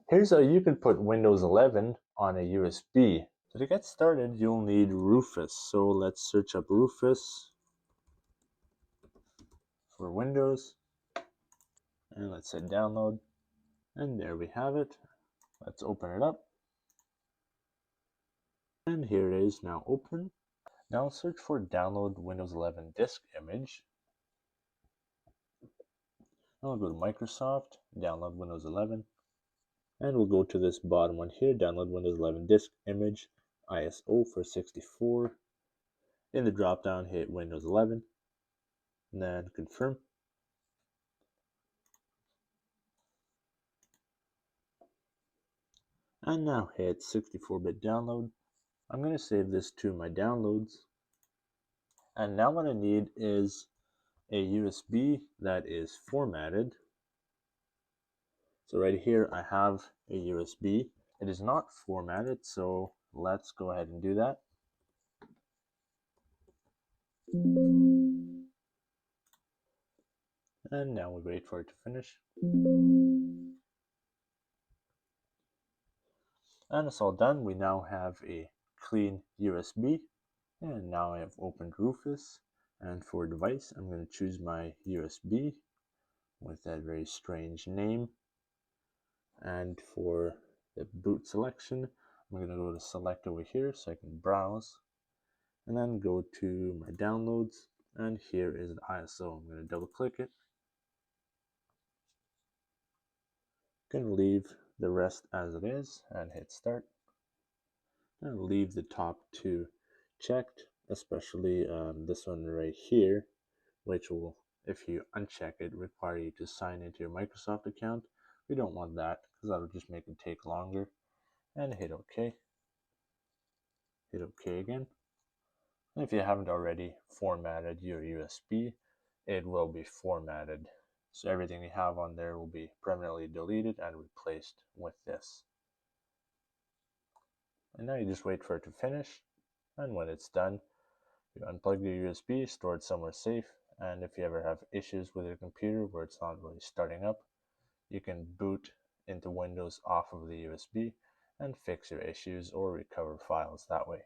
Here's how you can put Windows 11 on a USB. So to get started, you'll need Rufus. So let's search up Rufus for Windows, and let's say download, and there we have it. Let's open it up, and here it is now open. Now search for download Windows 11 disk image. I'll go to Microsoft, download Windows 11, and we'll go to this bottom one here, download Windows 11 disk image, ISO for 64. In the drop down, hit Windows 11, and then confirm. And now hit 64-bit download. I'm going to save this to my downloads. And now what I need is a USB that is formatted. So right here I have a USB. It is not formatted, so let's go ahead and do that. And now we wait for it to finish. And it's all done. We now have a clean USB. And now I have opened Rufus. And for device, I'm going to choose my USB with that very strange name. And for the boot selection, I'm going to go to select over here so I can browse. And then go to my downloads. And here is the ISO. I'm going to double click it. I'm going to leave the rest as it is and hit start. And leave the top two checked, especially this one right here, which will, if you uncheck it, require you to sign into your Microsoft account. We don't want that because that'll just make it take longer. And hit OK. Hit OK again. And if you haven't already formatted your USB, it will be formatted. So everything you have on there will be permanently deleted and replaced with this. And now you just wait for it to finish. And when it's done, you unplug your USB, store it somewhere safe, and if you ever have issues with your computer where it's not really starting up, you can boot into Windows off of the USB and fix your issues or recover files that way.